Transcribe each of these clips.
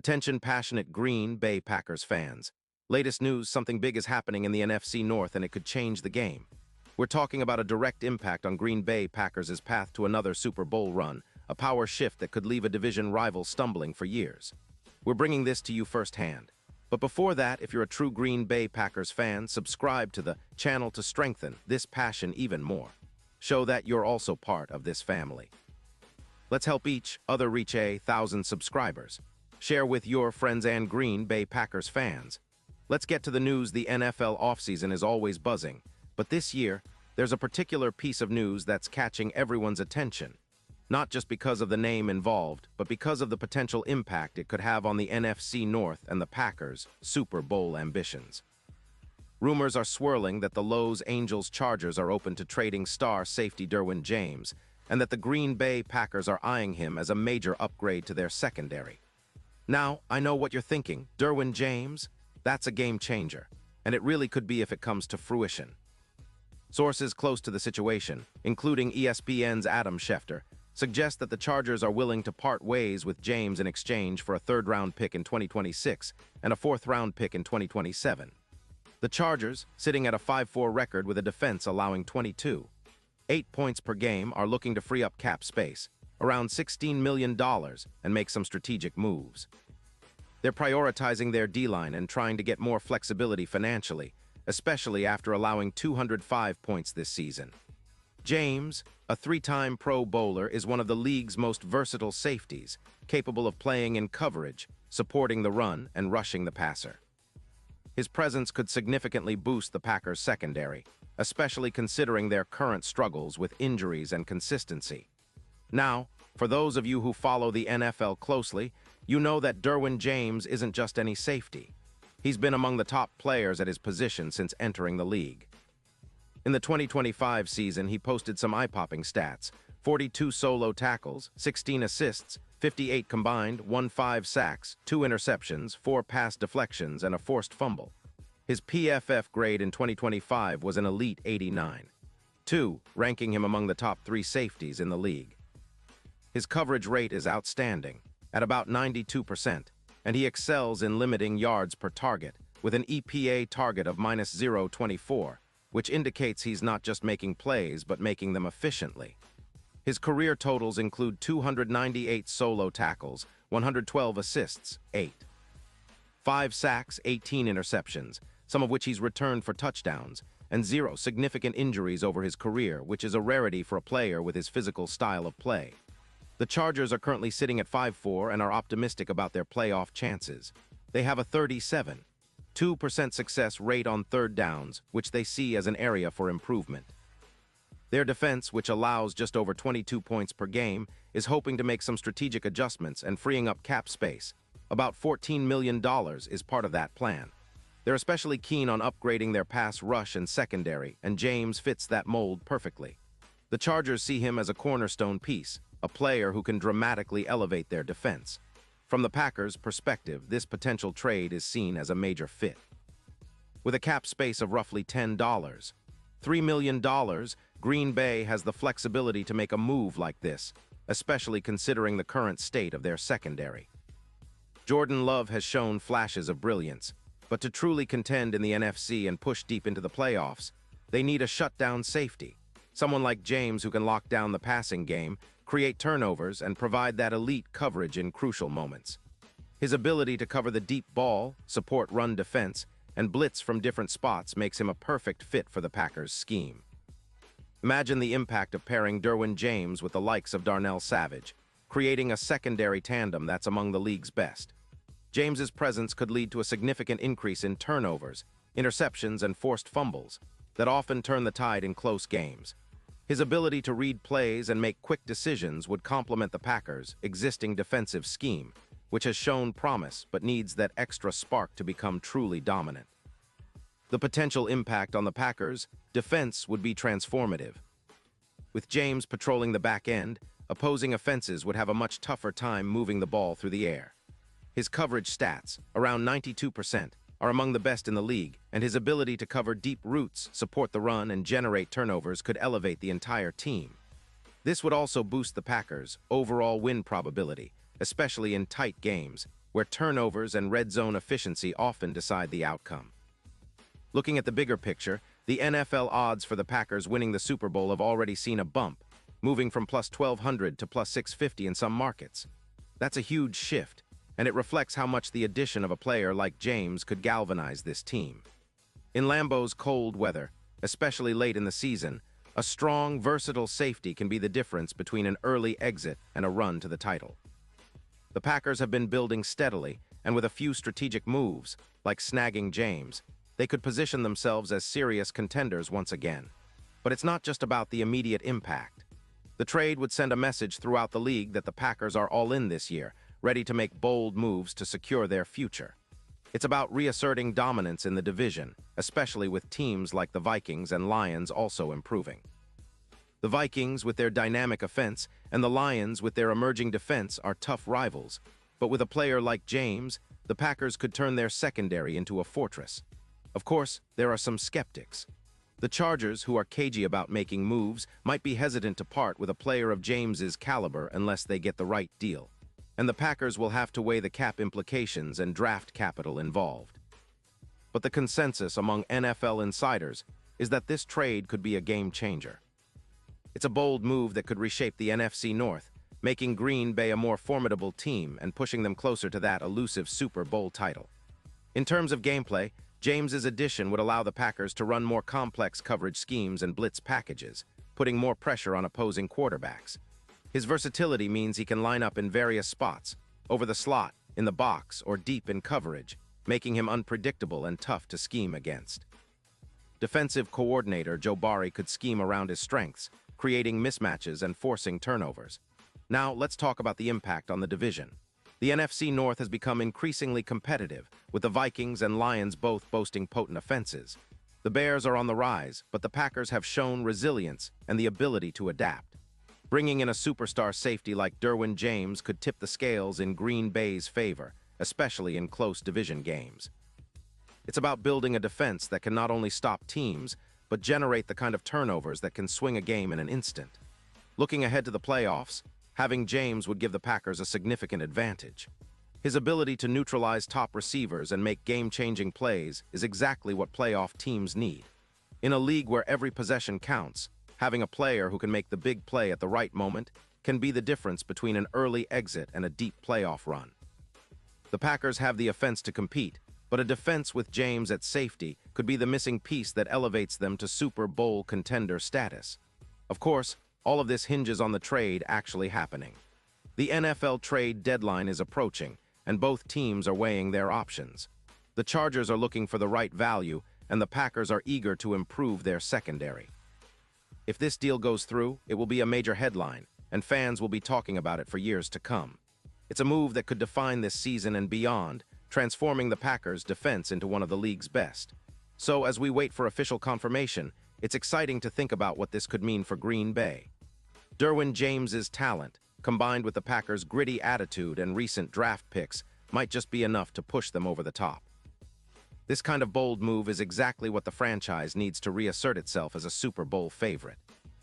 Attention passionate Green Bay Packers fans. Latest news, something big is happening in the NFC North and it could change the game. We're talking about a direct impact on Green Bay Packers' path to another Super Bowl run, a power shift that could leave a division rival stumbling for years. We're bringing this to you firsthand. But before that, if you're a true Green Bay Packers fan, subscribe to the channel to strengthen this passion even more. Show that you're also part of this family. Let's help each other reach 1,000 subscribers. Share with your friends and Green Bay Packers fans. Let's get to the news. The NFL offseason is always buzzing, but this year, there's a particular piece of news that's catching everyone's attention. Not just because of the name involved, but because of the potential impact it could have on the NFC North and the Packers' Super Bowl ambitions. Rumors are swirling that the Los Angeles Chargers are open to trading star safety Derwin James, and that the Green Bay Packers are eyeing him as a major upgrade to their secondary. Now, I know what you're thinking. Derwin James? That's a game changer, and it really could be if it comes to fruition. Sources close to the situation, including ESPN's Adam Schefter, suggest that the Chargers are willing to part ways with James in exchange for a third-round pick in 2026 and a fourth-round pick in 2027. The Chargers, sitting at a 5-4 record with a defense allowing 8 points per game, are looking to free up cap space, around $16 million, and make some strategic moves. They're prioritizing their D-line and trying to get more flexibility financially, especially after allowing 205 points this season. James, a 3-time Pro Bowler, is one of the league's most versatile safeties, capable of playing in coverage, supporting the run, and rushing the passer. His presence could significantly boost the Packers' secondary, especially considering their current struggles with injuries and consistency. Now, for those of you who follow the NFL closely, you know that Derwin James isn't just any safety. He's been among the top players at his position since entering the league. In the 2025 season, he posted some eye-popping stats: 42 solo tackles, 16 assists, 58 combined, 15 sacks, 2 interceptions, 4 pass deflections, and a forced fumble. His PFF grade in 2025 was an elite 89, ranking him among the top 3 safeties in the league. His coverage rate is outstanding, at about 92%, and he excels in limiting yards per target, with an EPA target of -0.24, which indicates he's not just making plays, but making them efficiently. His career totals include 298 solo tackles, 112 assists, 5 sacks, 18 interceptions, some of which he's returned for touchdowns, and 0 significant injuries over his career, which is a rarity for a player with his physical style of play. The Chargers are currently sitting at 5-4 and are optimistic about their playoff chances. They have a 37.2% success rate on third downs, which they see as an area for improvement. Their defense, which allows just over 22 points per game, is hoping to make some strategic adjustments and freeing up cap space. About $14 million is part of that plan. They're especially keen on upgrading their pass rush and secondary, and James fits that mold perfectly. The Chargers see him as a cornerstone piece, a player who can dramatically elevate their defense. From the Packers' perspective, this potential trade is seen as a major fit. With a cap space of roughly $3 million, Green Bay has the flexibility to make a move like this, especially considering the current state of their secondary. Jordan Love has shown flashes of brilliance, but to truly contend in the NFC and push deep into the playoffs, they need a shutdown safety, someone like James who can lock down the passing game, create turnovers, and provide that elite coverage in crucial moments. His ability to cover the deep ball, support run defense, and blitz from different spots makes him a perfect fit for the Packers' scheme. Imagine the impact of pairing Derwin James with the likes of Darnell Savage, creating a secondary tandem that's among the league's best. James's presence could lead to a significant increase in turnovers, interceptions, and forced fumbles that often turn the tide in close games. His ability to read plays and make quick decisions would complement the Packers' existing defensive scheme, which has shown promise but needs that extra spark to become truly dominant. The potential impact on the Packers' defense would be transformative. With James patrolling the back end, opposing offenses would have a much tougher time moving the ball through the air. His coverage stats, around 92%, are among the best in the league, and his ability to cover deep routes, support the run, and generate turnovers could elevate the entire team. This would also boost the Packers' overall win probability, especially in tight games, where turnovers and red zone efficiency often decide the outcome. Looking at the bigger picture, the NFL odds for the Packers winning the Super Bowl have already seen a bump, moving from plus 1,200 to plus 650 in some markets. That's a huge shift, and it reflects how much the addition of a player like James could galvanize this team. In Lambeau's cold weather, especially late in the season, a strong, versatile safety can be the difference between an early exit and a run to the title. The Packers have been building steadily, and with a few strategic moves, like snagging James, they could position themselves as serious contenders once again. But it's not just about the immediate impact. The trade would send a message throughout the league that the Packers are all in this year, ready to make bold moves to secure their future. It's about reasserting dominance in the division, especially with teams like the Vikings and Lions also improving. The Vikings, with their dynamic offense, and the Lions, with their emerging defense, are tough rivals. But with a player like James, the Packers could turn their secondary into a fortress. Of course, there are some skeptics. The Chargers, who are cagey about making moves, might be hesitant to part with a player of James's caliber unless they get the right deal. And the Packers will have to weigh the cap implications and draft capital involved. But the consensus among NFL insiders is that this trade could be a game changer. It's a bold move that could reshape the NFC North, making Green Bay a more formidable team and pushing them closer to that elusive Super Bowl title. In terms of gameplay, James's addition would allow the Packers to run more complex coverage schemes and blitz packages, putting more pressure on opposing quarterbacks. His versatility means he can line up in various spots, over the slot, in the box, or deep in coverage, making him unpredictable and tough to scheme against. Defensive coordinator Joe Barry could scheme around his strengths, creating mismatches and forcing turnovers. Now, let's talk about the impact on the division. The NFC North has become increasingly competitive, with the Vikings and Lions both boasting potent offenses. The Bears are on the rise, but the Packers have shown resilience and the ability to adapt. Bringing in a superstar safety like Derwin James could tip the scales in Green Bay's favor, especially in close division games. It's about building a defense that can not only stop teams, but generate the kind of turnovers that can swing a game in an instant. Looking ahead to the playoffs, having James would give the Packers a significant advantage. His ability to neutralize top receivers and make game-changing plays is exactly what playoff teams need. In a league where every possession counts, having a player who can make the big play at the right moment can be the difference between an early exit and a deep playoff run. The Packers have the offense to compete, but a defense with James at safety could be the missing piece that elevates them to Super Bowl contender status. Of course, all of this hinges on the trade actually happening. The NFL trade deadline is approaching, and both teams are weighing their options. The Chargers are looking for the right value, and the Packers are eager to improve their secondary. If this deal goes through, it will be a major headline, and fans will be talking about it for years to come. It's a move that could define this season and beyond, transforming the Packers' defense into one of the league's best. So, as we wait for official confirmation, it's exciting to think about what this could mean for Green Bay. Derwin James's talent, combined with the Packers' gritty attitude and recent draft picks, might just be enough to push them over the top. This kind of bold move is exactly what the franchise needs to reassert itself as a Super Bowl favorite.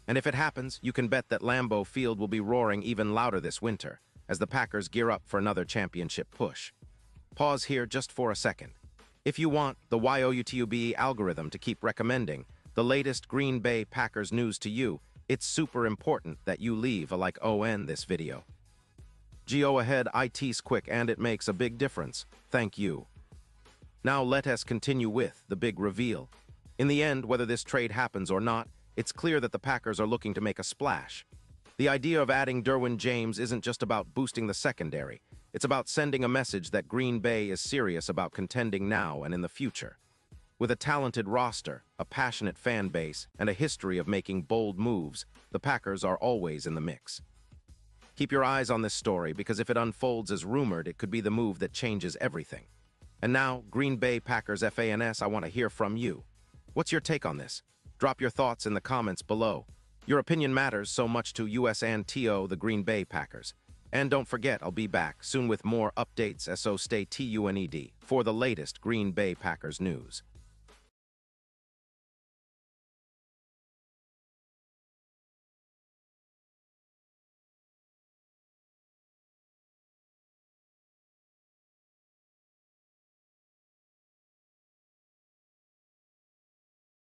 And if it happens, you can bet that Lambeau Field will be roaring even louder this winter, as the Packers gear up for another championship push. Pause here just for a second. If you want the YouTube algorithm to keep recommending the latest Green Bay Packers news to you, it's super important that you leave a like on this video. Go ahead, it's quick and it makes a big difference. Thank you. Now let us continue with the big reveal. In the end, whether this trade happens or not, it's clear that the Packers are looking to make a splash. The idea of adding Derwin James isn't just about boosting the secondary. It's about sending a message that Green Bay is serious about contending now and in the future. With a talented roster, a passionate fan base, and a history of making bold moves, the Packers are always in the mix. Keep your eyes on this story because if it unfolds as rumored, it could be the move that changes everything. And now, Green Bay Packers fans, I want to hear from you. What's your take on this? Drop your thoughts in the comments below. Your opinion matters so much to us and to the Green Bay Packers. And don't forget, I'll be back soon with more updates, so stay tuned for the latest Green Bay Packers news.